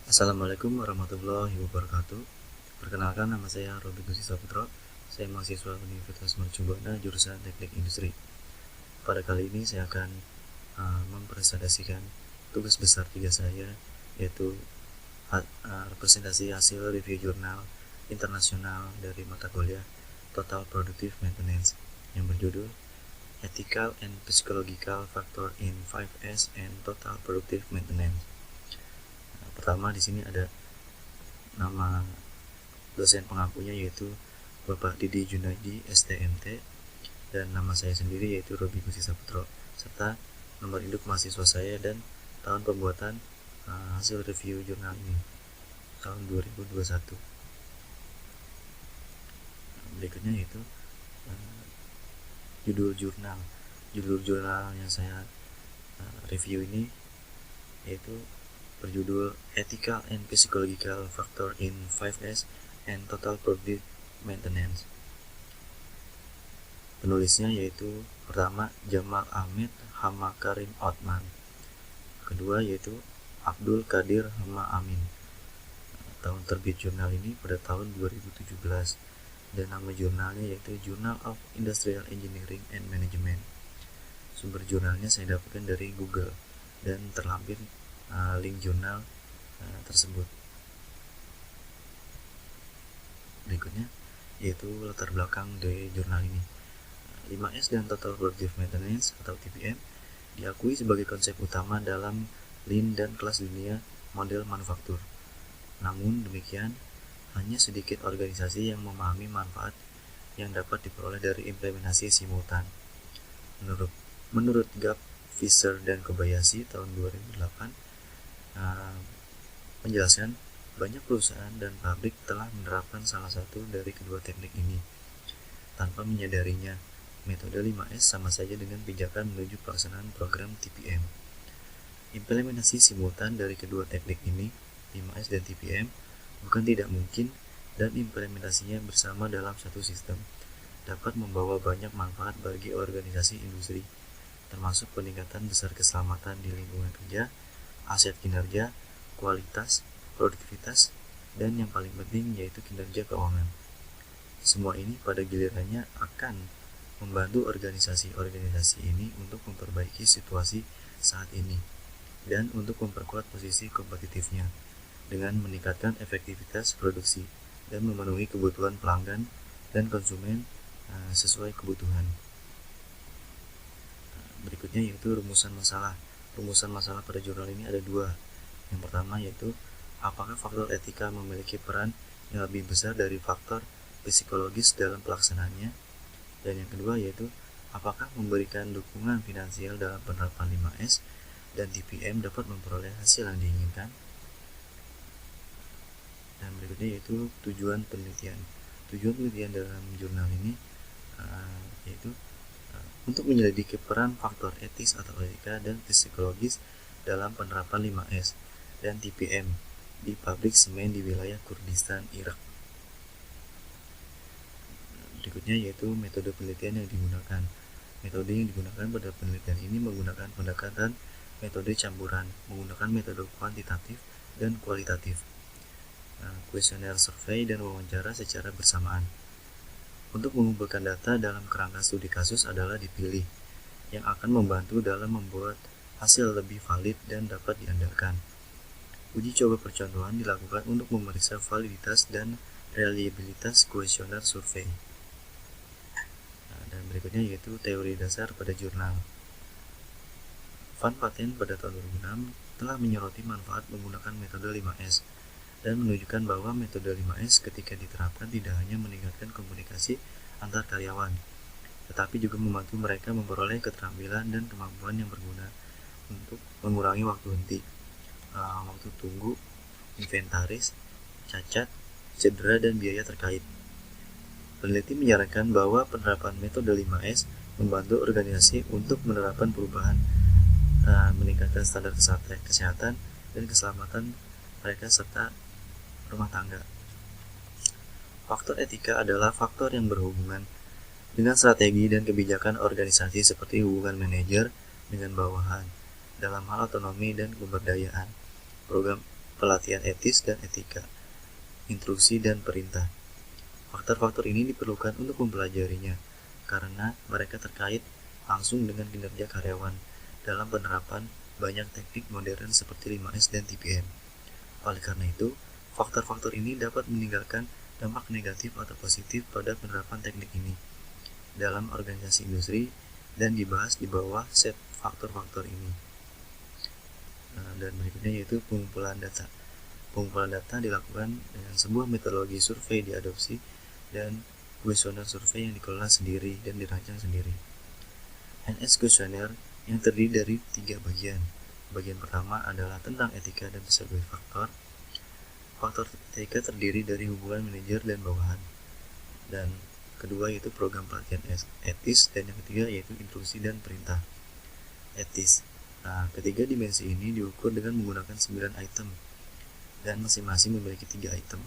Assalamualaikum warahmatullahi wabarakatuh. Perkenalkan, nama saya Robi Gusti Saputro. Saya mahasiswa Universitas Mercu Buana jurusan Teknik Industri. Pada kali ini saya akan mempresentasikan tugas besar 3 saya, yaitu representasi hasil review jurnal internasional dari mata kuliah Total Productive Maintenance yang berjudul Ethical and Psychological Factor in 5S and Total Productive Maintenance. Pertama, di sini ada nama dosen pengampunya, yaitu Bapak Didi Junaidi STMT, dan nama saya sendiri yaitu Robi Gusti Saputro, serta nomor induk mahasiswa saya dan tahun pembuatan hasil review jurnal ini tahun 2021. Berikutnya yaitu judul jurnal yang saya review ini yaitu berjudul Ethical and Psychological Factor in 5S and Total Productive Maintenance. Penulisnya yaitu pertama Jamal Ahmed Hama Karim Otman, kedua yaitu Abdul Qadir Hama Amin. Tahun terbit jurnal ini pada tahun 2017 dan nama jurnalnya yaitu Journal of Industrial Engineering and Management. Sumber jurnalnya saya dapatkan dari Google dan terlampir link jurnal tersebut. Berikutnya yaitu latar belakang dari jurnal ini. 5S dan Total Productive Maintenance atau TPM diakui sebagai konsep utama dalam Lean dan kelas dunia model manufaktur. Namun demikian, hanya sedikit organisasi yang memahami manfaat yang dapat diperoleh dari implementasi simultan. Menurut Gap, Fisher, dan Kobayashi tahun 2008 menjelaskan banyak perusahaan dan pabrik telah menerapkan salah satu dari kedua teknik ini. Tanpa menyadarinya, metode 5S sama saja dengan pijakan menuju pelaksanaan program TPM. Implementasi simultan dari kedua teknik ini, 5S dan TPM, bukan tidak mungkin, dan implementasinya bersama dalam satu sistem dapat membawa banyak manfaat bagi organisasi industri, termasuk peningkatan besar keselamatan di lingkungan kerja, aset kinerja, kualitas, produktivitas, dan yang paling penting yaitu kinerja keuangan. Semua ini pada gilirannya akan membantu organisasi-organisasi ini untuk memperbaiki situasi saat ini dan untuk memperkuat posisi kompetitifnya dengan meningkatkan efektivitas produksi dan memenuhi kebutuhan pelanggan dan konsumen sesuai kebutuhan. Berikutnya yaitu rumusan masalah. Rumusan masalah pada jurnal ini ada dua. Yang pertama yaitu apakah faktor etika memiliki peran yang lebih besar dari faktor psikologis dalam pelaksanaannya, dan yang kedua yaitu apakah memberikan dukungan finansial dalam penerapan 5S dan TPM dapat memperoleh hasil yang diinginkan. Dan berikutnya yaitu tujuan penelitian. Tujuan penelitian dalam jurnal ini yaitu untuk menyelidiki peran faktor etis atau etika dan psikologis dalam penerapan 5S dan TPM di pabrik semen di wilayah Kurdistan, Irak. Berikutnya yaitu metode penelitian yang digunakan. Metode yang digunakan pada penelitian ini menggunakan pendekatan metode campuran, menggunakan metode kuantitatif dan kualitatif, kuesioner survei dan wawancara secara bersamaan. Untuk mengumpulkan data dalam kerangka studi kasus adalah dipilih, yang akan membantu dalam membuat hasil lebih valid dan dapat diandalkan. Uji coba percontohan dilakukan untuk memeriksa validitas dan reliabilitas kuesioner survei. Dan berikutnya yaitu teori dasar pada jurnal. Van Patten pada tahun 2006 telah menyoroti manfaat menggunakan metode 5S dan menunjukkan bahwa metode 5S ketika diterapkan tidak hanya meningkatkan komunikasi antar karyawan, tetapi juga membantu mereka memperoleh keterampilan dan kemampuan yang berguna untuk mengurangi waktu henti, waktu tunggu, inventaris, cacat, cedera, dan biaya terkait. Peneliti menyarankan bahwa penerapan metode 5S membantu organisasi untuk menerapkan perubahan, meningkatkan standar kesehatan dan keselamatan mereka serta rumah tangga. Faktor etika adalah faktor yang berhubungan dengan strategi dan kebijakan organisasi seperti hubungan manajer dengan bawahan dalam hal otonomi dan pemberdayaan, program pelatihan etis dan etika, instruksi dan perintah. Faktor-faktor ini diperlukan untuk mempelajarinya, karena mereka terkait langsung dengan kinerja karyawan dalam penerapan banyak teknik modern seperti 5S dan TPM. Oleh karena itu, faktor-faktor ini dapat meninggalkan dampak negatif atau positif pada penerapan teknik ini dalam organisasi industri dan dibahas di bawah set faktor-faktor ini. Dan berikutnya yaitu pengumpulan data. Pengumpulan data dilakukan dengan sebuah metodologi survei diadopsi dan kuesioner survei yang dikelola sendiri dan dirancang sendiri. NS kuesioner yang terdiri dari 3 bagian. Bagian pertama adalah tentang etika dan psikologi faktor. Faktor etika terdiri dari hubungan manajer dan bawahan. Dan kedua yaitu program pelatihan etis, dan yang ketiga yaitu instruksi dan perintah etis. Ketiga dimensi ini diukur dengan menggunakan 9 item dan masing-masing memiliki 3 item.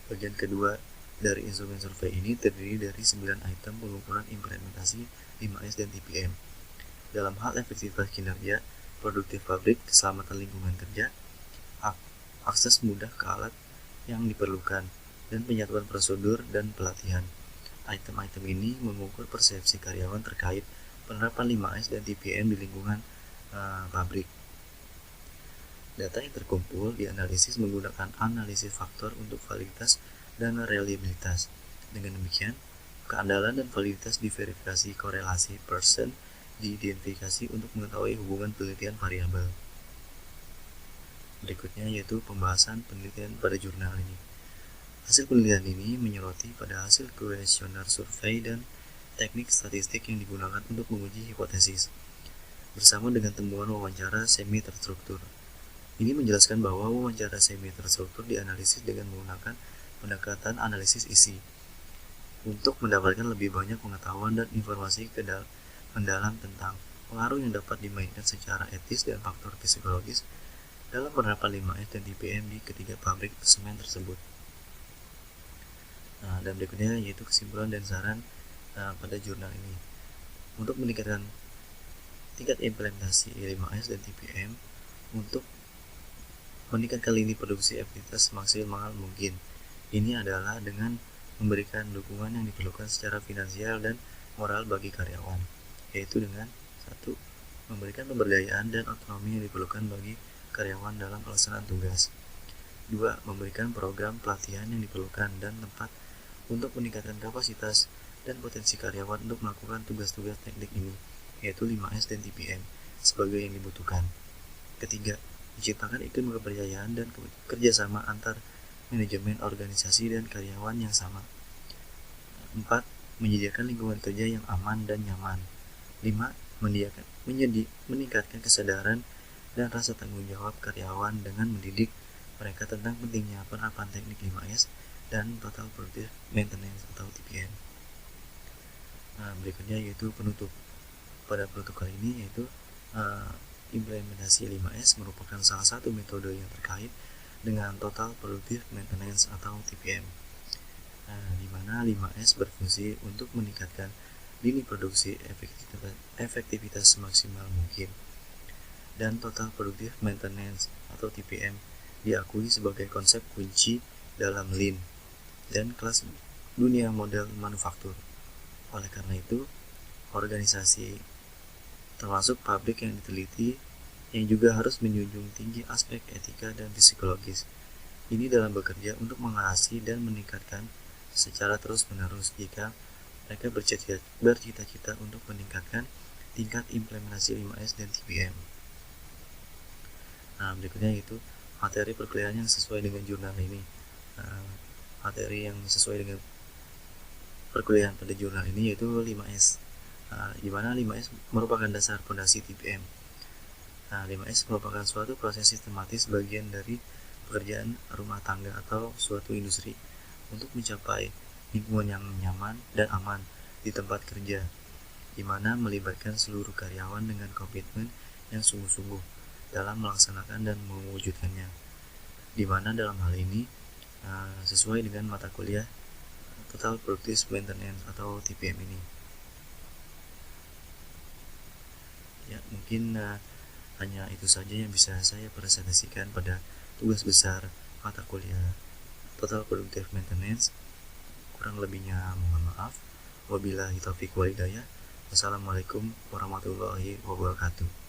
Bagian kedua dari instrumen survei ini terdiri dari 9 item pengumpulan implementasi 5S dan TPM dalam hal efektivitas kinerja, produktif pabrik, keselamatan lingkungan kerja, akses mudah ke alat yang diperlukan, dan penyatuan prosedur dan pelatihan. Item-item ini mengukur persepsi karyawan terkait penerapan 5S dan TPM di lingkungan pabrik. Data yang terkumpul dianalisis menggunakan analisis faktor untuk validitas dan reliabilitas. Dengan demikian, keandalan dan validitas diverifikasi korelasi person diidentifikasi untuk mengetahui hubungan penelitian variabel. Berikutnya yaitu pembahasan penelitian pada jurnal ini. Hasil penelitian ini menyoroti pada hasil kuesioner survei dan teknik statistik yang digunakan untuk menguji hipotesis, bersama dengan temuan wawancara semi terstruktur. Ini menjelaskan bahwa wawancara semi terstruktur dianalisis dengan menggunakan pendekatan analisis isi untuk mendapatkan lebih banyak pengetahuan dan informasi mendalam tentang pengaruh yang dapat dimainkan secara etis dan faktor psikologis dalam penerapan 5S dan TPM di ketiga pabrik semen tersebut. Dan berikutnya yaitu kesimpulan dan saran pada jurnal ini. Untuk meningkatkan tingkat implementasi 5S dan TPM untuk meningkatkan lini produksi efektivitas semaksimal mungkin. Ini adalah dengan memberikan dukungan yang diperlukan secara finansial dan moral bagi karyawan, yaitu dengan 1. Memberikan pemberdayaan dan otonomi yang diperlukan bagi karyawan dalam pelaksanaan tugas. 2. Memberikan program pelatihan yang diperlukan dan tempat untuk meningkatkan kapasitas dan potensi karyawan untuk melakukan tugas-tugas teknik ini, yaitu 5S dan TPM, sebagai yang dibutuhkan. Ketiga, menciptakan iklim kepercayaan dan kerjasama antar manajemen organisasi dan karyawan yang sama. 4. Menyediakan lingkungan kerja yang aman dan nyaman. 5. Meningkatkan kesadaran dan rasa tanggung jawab karyawan dengan mendidik mereka tentang pentingnya penerapan teknik 5S dan Total Productive Maintenance atau TPM. Berikutnya yaitu penutup. Pada penutup kali ini yaitu implementasi 5S merupakan salah satu metode yang terkait dengan Total Productive Maintenance atau TPM, di mana 5S berfungsi untuk meningkatkan lini produksi efektivitas semaksimal mungkin, dan Total Productive Maintenance atau TPM diakui sebagai konsep kunci dalam Lean dan kelas dunia model manufaktur. Oleh karena itu, organisasi termasuk pabrik yang diteliti yang juga harus menjunjung tinggi aspek etika dan psikologis ini dalam bekerja untuk mengawasi dan meningkatkan secara terus-menerus jika mereka bercita-cita untuk meningkatkan tingkat implementasi 5S dan TPM. Berikutnya yaitu materi perkuliahan yang sesuai dengan jurnal ini. Materi yang sesuai dengan perkuliahan pada jurnal ini yaitu 5S, di mana 5S merupakan dasar fondasi TPM. 5S merupakan suatu proses sistematis bagian dari pekerjaan rumah tangga atau suatu industri untuk mencapai lingkungan yang nyaman dan aman di tempat kerja, di mana melibatkan seluruh karyawan dengan komitmen yang sungguh-sungguh dalam melaksanakan dan mewujudkannya, di mana dalam hal ini sesuai dengan mata kuliah Total Productive Maintenance atau TPM ini. Ya, mungkin hanya itu saja yang bisa saya presentasikan pada tugas besar, mata kuliah, total productive maintenance. Kurang lebihnya mohon maaf. Wabillahi taufiq walhidayah. Wassalamualaikum warahmatullahi wabarakatuh.